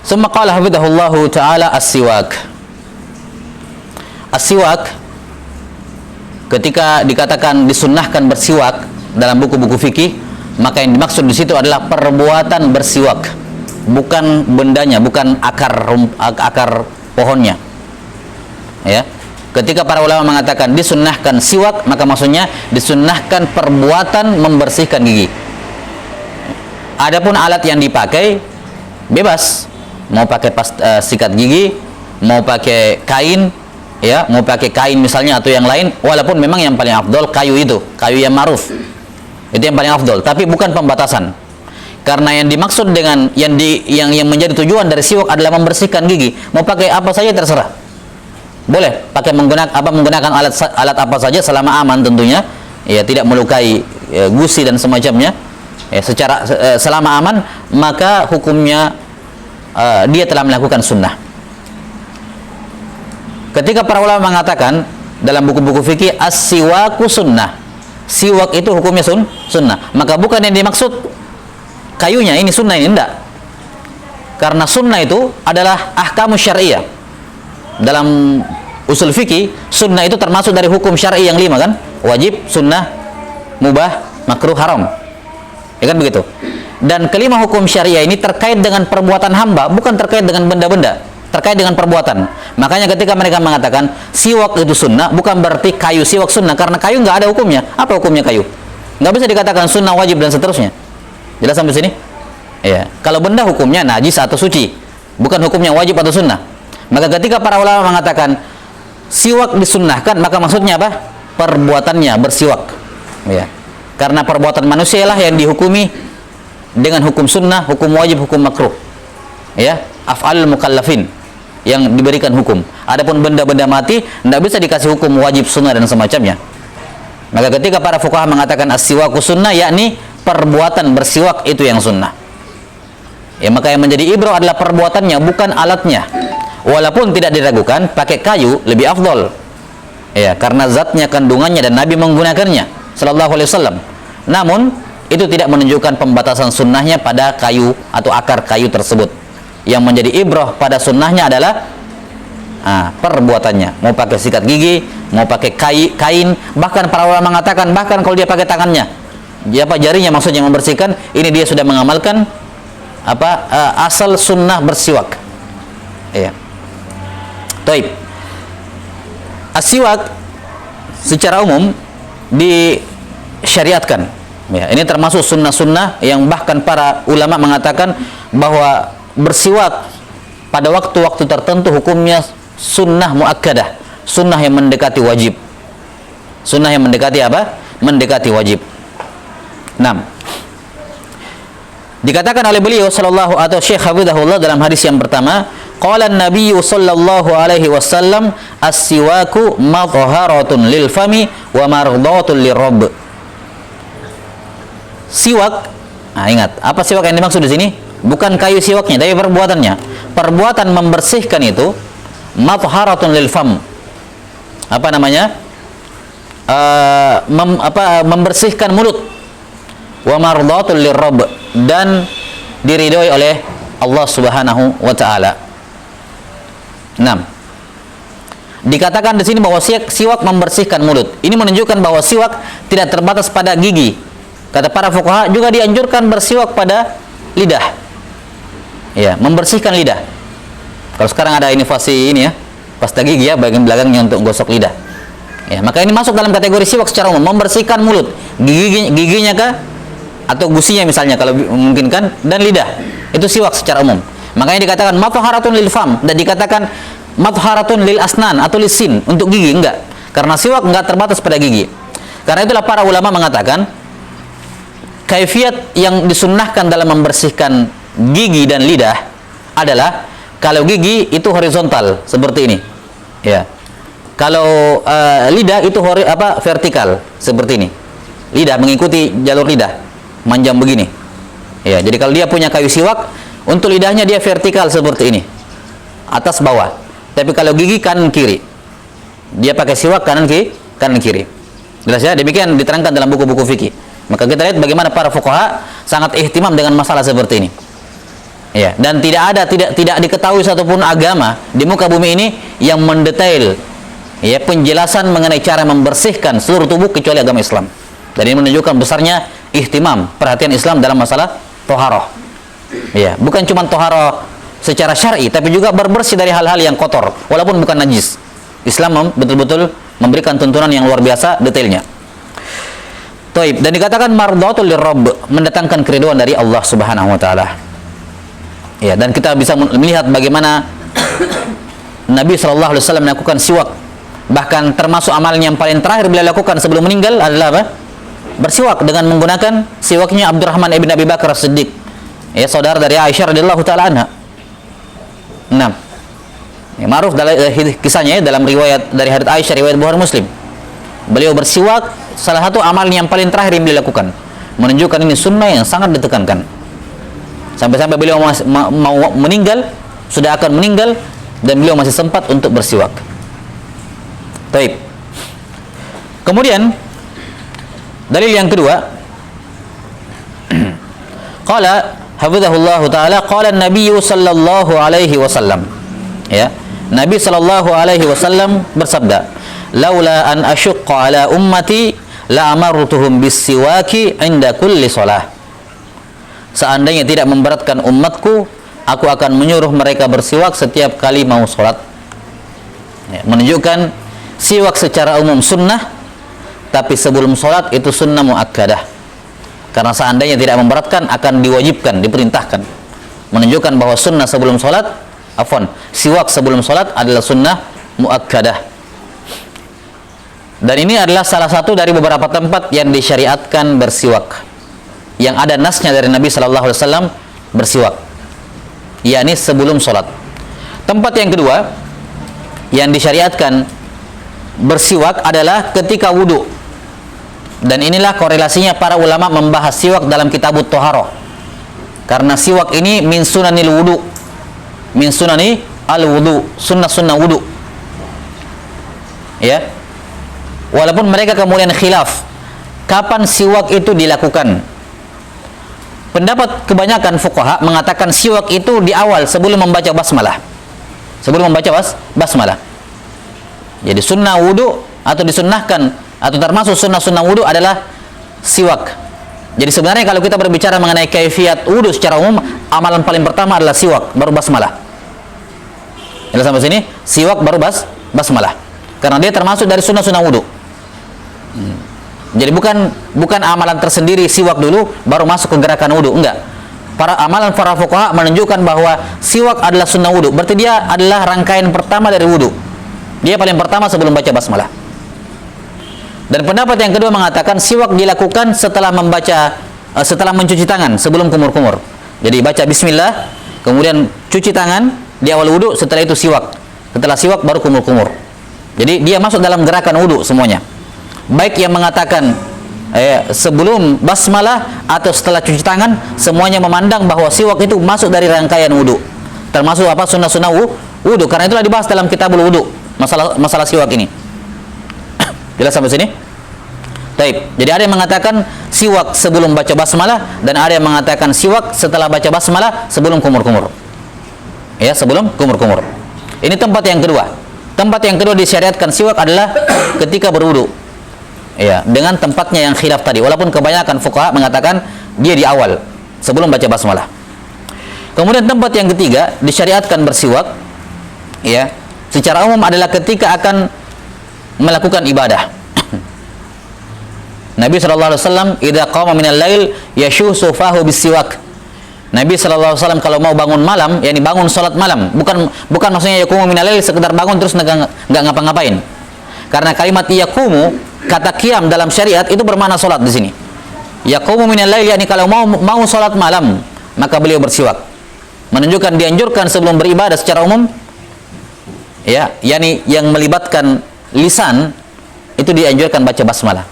Summa qala hafidhahullahu ta'ala as-siwak. As-siwak, ketika dikatakan disunnahkan bersiwak dalam buku-buku fikih, maka yang dimaksud di situ adalah perbuatan bersiwak, bukan bendanya, bukan akar pohonnya. Ya. Ketika para ulama mengatakan disunnahkan siwak, maka maksudnya disunnahkan perbuatan membersihkan gigi. Adapun alat yang dipakai bebas, mau pakai sikat gigi, mau pakai kain, ya, mau pakai kain misalnya atau yang lain, walaupun memang yang paling afdol kayu itu, kayu yang ma'ruf. Itu yang paling afdol, tapi bukan pembatasan. Karena yang dimaksud dengan yang menjadi tujuan dari siwak adalah membersihkan gigi. Mau pakai apa saja terserah. Boleh pakai menggunakan alat apa saja selama aman tentunya. Ya, tidak melukai gusi dan semacamnya. Ya, selama aman, maka hukumnya dia telah melakukan sunnah. Ketika para ulama mengatakan dalam buku-buku fikih as-siwaku sunnah, siwak itu hukumnya sunnah, maka bukan yang dimaksud kayunya ini sunnah, ini enggak. Karena sunnah itu adalah ahkamus syariah. Dalam usul fikih, sunnah itu termasuk dari hukum syar'i yang 5 kan? Wajib, sunnah, mubah, makruh, haram. Ya kan begitu? Dan kelima hukum syariah ini terkait dengan perbuatan hamba, bukan terkait dengan benda-benda, terkait dengan perbuatan. Makanya ketika mereka mengatakan siwak itu sunnah, bukan berarti kayu siwak sunnah, karena kayu nggak ada hukumnya. Apa hukumnya kayu? Nggak bisa dikatakan sunnah, wajib dan seterusnya. Jelas sampai sini? Ya. Kalau benda hukumnya najis atau suci, bukan hukumnya wajib atau sunnah. Maka ketika para ulama mengatakan siwak disunnahkan, maka maksudnya apa? Perbuatannya bersiwak. Ya. Karena perbuatan manusia lah yang dihukumi dengan hukum sunnah, hukum wajib, hukum makruh. Ya, af'alul mukallafin yang diberikan hukum. Adapun benda-benda mati tidak bisa dikasih hukum wajib, sunnah dan semacamnya. Maka ketika para fuqaha mengatakan as-siwaku sunnah, yakni perbuatan bersiwak itu yang sunnah. Ya, maka yang menjadi ibrah adalah perbuatannya, bukan alatnya. Walaupun tidak diragukan pakai kayu lebih afdol. Ya, karena zatnya, kandungannya, dan Nabi menggunakannya sallallahu alaihi wasallam. Namun itu tidak menunjukkan pembatasan sunnahnya pada kayu atau akar kayu tersebut. Yang menjadi ibrah pada sunnahnya adalah perbuatannya. Mau pakai sikat gigi, mau pakai kain, bahkan para ulama mengatakan bahkan kalau dia pakai tangannya, jarinya maksudnya membersihkan, ini dia sudah mengamalkan asal sunnah bersiwak. Ya. Taib. As-siwak secara umum disyariatkan. Ya, ini termasuk sunnah-sunnah yang bahkan para ulama mengatakan bahwa bersiwak pada waktu-waktu tertentu hukumnya sunnah muakkadah, sunnah yang mendekati wajib. Sunnah yang mendekati apa? Mendekati wajib. 6. Dikatakan oleh beliau sallallahu atau Syekh Hafizahullah dalam hadis yang pertama, qala an-nabiy sallallahu alaihi wasallam as-siwaku madharatun lil fami wa mardatun lirabb. Siwak, ingat, apa siwak yang dimaksud di sini? Bukan kayu siwaknya, tapi perbuatannya. Perbuatan membersihkan itu madharatun lil fam. Apa namanya? Membersihkan mulut. Wa mardatul lirabb, dan diridhoi oleh Allah Subhanahu wa taala. 6. Dikatakan di sini bahwa siwak membersihkan mulut. Ini menunjukkan bahwa siwak tidak terbatas pada gigi. Kata para fuqaha juga dianjurkan bersiwak pada lidah. Ya, membersihkan lidah. Kalau sekarang ada inovasi ini ya, pasta gigi ya, bagian belakangnya untuk gosok lidah. Ya, maka ini masuk dalam kategori siwak secara umum, membersihkan mulut, giginya kah? Atau gusinya misalnya kalau memungkinkan, dan lidah. Itu siwak secara umum. Makanya dikatakan madharatun lil fam, dan dikatakan madharatun lil asnan atau lisin, untuk gigi enggak. Karena siwak enggak terbatas pada gigi. Karena itulah para ulama mengatakan kaifiat yang disunnahkan dalam membersihkan gigi dan lidah adalah kalau gigi itu horizontal seperti ini. Ya. Kalau lidah itu vertikal seperti ini. Lidah mengikuti jalur lidah. Manjang begini. Ya, jadi kalau dia punya kayu siwak, untuk lidahnya dia vertikal seperti ini. Atas bawah. Tapi kalau gigi kanan kiri. Dia pakai siwak kanan kiri. Jelas ya? Demikian diterangkan dalam buku-buku fikih. Maka kita lihat bagaimana para fuqaha sangat ihtimam dengan masalah seperti ini. Ya, dan tidak diketahui satupun agama di muka bumi ini yang mendetail ya penjelasan mengenai cara membersihkan seluruh tubuh kecuali agama Islam. Dan ini menunjukkan besarnya ihtimam, perhatian Islam dalam masalah toharoh. Ya, bukan cuma toharoh secara syar'i, tapi juga berbersih dari hal-hal yang kotor, walaupun bukan najis. Islam betul-betul memberikan tuntunan yang luar biasa detailnya. Taib, dan dikatakan mardatul lirabb, mendatangkan keriduan dari Allah Subhanahu wa taala. Ya, dan kita bisa melihat bagaimana Nabi sallallahu alaihi wasallam melakukan siwak. Bahkan termasuk amalnya yang paling terakhir beliau lakukan sebelum meninggal adalah apa? Bersiwak dengan menggunakan siwaknya Abdurrahman ibn Abi Bakar As-Siddiq. Ya, saudara dari Aisyah radhiyallahu taala anha. 6. Ya, ma'ruf dalam kisahnya ya, dalam riwayat dari hadits Aisyah riwayat Bukhari Muslim. Beliau bersiwak salah satu amal yang paling terakhir yang beliau lakukan. Menunjukkan ini sunnah yang sangat ditekankan. Sampai-sampai beliau mau meninggal, sudah akan meninggal, dan beliau masih sempat untuk bersiwak. Baik. Kemudian dalil yang kedua, qala hafizahullah taala qala an-nabiy sallallahu alaihi wasallam. Ya, Nabi sallallahu alaihi wasallam bersabda, "Laula an asyqa ala ummati la amartuhum bis-siwaki 'inda kulli shalah." Seandainya tidak memberatkan umatku, aku akan menyuruh mereka bersiwak setiap kali mau sholat. Ya, menunjukkan siwak secara umum sunnah, tapi sebelum sholat itu sunnah muakkadah. Karena seandainya tidak memberatkan, akan diwajibkan, diperintahkan. Menunjukkan bahwa sunnah sebelum sholat, siwak sebelum sholat adalah sunnah muakkadah. Dan ini adalah salah satu dari beberapa tempat yang disyariatkan bersiwak, yang ada nasnya dari Nabi Sallallahu Alaihi Wasallam bersiwak, yakni sebelum sholat. Tempat yang kedua yang disyariatkan bersiwak adalah ketika wudhu. Dan inilah korelasinya para ulama membahas siwak dalam kitabut Thaharah. Karena siwak ini min sunanil wudu, min sunani al wudu, sunnah wudu. Ya, walaupun mereka kemudian khilaf kapan siwak itu dilakukan. Pendapat kebanyakan fuqaha mengatakan siwak itu di awal sebelum membaca basmalah. Sebelum membaca basmalah. Jadi sunnah wudu atau disunnahkan atau termasuk sunnah wudu adalah siwak. Jadi sebenarnya kalau kita berbicara mengenai kaifiat wudu secara umum, amalan paling pertama adalah siwak, baru basmalah. Jelas sampai sini? Siwak baru basmalah. Karena dia termasuk dari sunnah wudu. Jadi bukan amalan tersendiri siwak dulu baru masuk ke gerakan wudu, enggak. Amalan para fuqaha menunjukkan bahwa siwak adalah sunnah wudu. Berarti dia adalah rangkaian pertama dari wudu. Dia paling pertama sebelum baca basmalah. Dan pendapat yang kedua mengatakan siwak dilakukan setelah mencuci tangan sebelum kumur-kumur. Jadi baca bismillah, kemudian cuci tangan di awal wudu, setelah itu siwak. Setelah siwak baru kumur-kumur. Jadi dia masuk dalam gerakan wudu semuanya. Baik yang mengatakan sebelum basmalah atau setelah cuci tangan, semuanya memandang bahwa siwak itu masuk dari rangkaian wudu, termasuk apa sunnah wudu. Karena itulah dibahas dalam kitabul wudu masalah siwak ini. Jelas sampai sini? Baik. Jadi ada yang mengatakan siwak sebelum baca basmalah, dan ada yang mengatakan siwak setelah baca basmalah sebelum kumur-kumur. Ya, sebelum kumur-kumur. Ini tempat yang kedua. Tempat yang kedua disyariatkan siwak adalah ketika berwudu. Ya, dengan tempatnya yang khilaf tadi. Walaupun kebanyakan fuqaha mengatakan dia di awal sebelum baca basmalah. Kemudian tempat yang ketiga disyariatkan bersiwak, ya, secara umum adalah ketika akan melakukan ibadah. Nabi sallallahu alaihi wasallam idza qama minal lail yashusu fahu bisiwak. Nabi sallallahu alaihi wasallam kalau mau bangun malam, yakni bangun salat malam, bukan maksudnya yaqumu minal lail sekedar bangun terus enggak ngapa-ngapain. Karena kalimat yaqumu, kata qiyam dalam syariat itu bermakna salat di sini. Yaqumu minal lail, yakni kalau mau salat malam, maka beliau bersiwak. Menunjukkan dianjurkan sebelum beribadah secara umum, ya, yakni yang melibatkan lisan itu dianjurkan baca basmalah.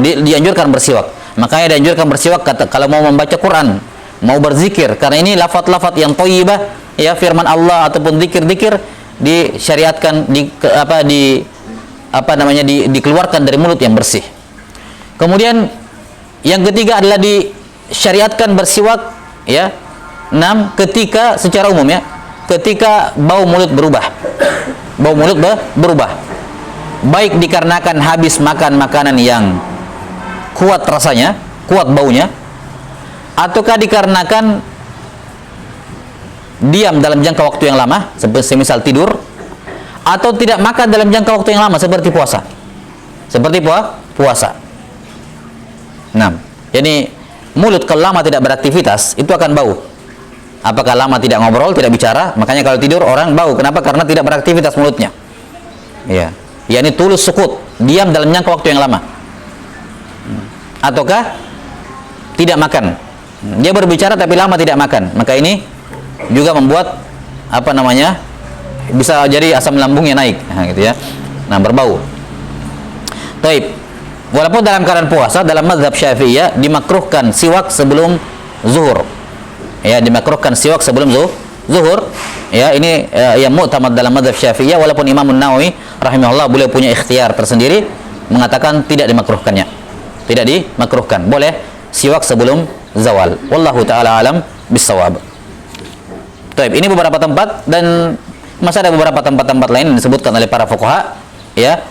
Dianjurkan bersiwak. Makanya dianjurkan bersiwak kalau mau membaca Quran, mau berzikir, karena ini lafaz-lafaz yang thayyibah, ya, firman Allah ataupun zikir-zikir disyariatkan dikeluarkan dari mulut yang bersih. Kemudian yang ketiga adalah disyariatkan bersiwak, ya, ketika secara umum ya, ketika bau mulut berubah. Bau mulut berubah. Baik dikarenakan habis makan makanan yang kuat rasanya, kuat baunya, ataukah dikarenakan diam dalam jangka waktu yang lama, semisal tidur, atau tidak makan dalam jangka waktu yang lama seperti puasa. Seperti puasa. Nah, jadi mulut kalau lama tidak beraktivitas itu akan bau. Apakah lama tidak ngobrol, tidak bicara? Makanya kalau tidur orang bau. Kenapa? Karena tidak beraktivitas mulutnya. Ya, yakni tulus sukut, diam dalam jangka waktu yang lama. Ataukah tidak makan? Dia berbicara tapi lama tidak makan. Maka ini juga membuat apa namanya? Bisa jadi asam lambungnya naik, nah, gitu ya. Nah, berbau. Taib. Walaupun dalam keadaan puasa, dalam mazhab Syafi'iyah dimakruhkan siwak sebelum zuhur. Ya, dimakruhkan siwak sebelum zuhur. Ya, ini yang mu'tamad dalam mazhab Syafi'iyah, walaupun Imam An-Nawawi rahimahullah beliau punya ikhtiar tersendiri mengatakan tidak dimakruhkannya. Tidak dimakruhkan. Boleh siwak sebelum zawal. Wallahu taala alam bissawab. Taib. Ini beberapa tempat dan masih ada beberapa tempat-tempat lain yang disebutkan oleh para fuqaha, ya,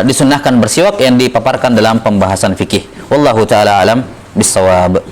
disunnahkan bersiwak yang dipaparkan dalam pembahasan fikih. Wallahu taala alam bissawab.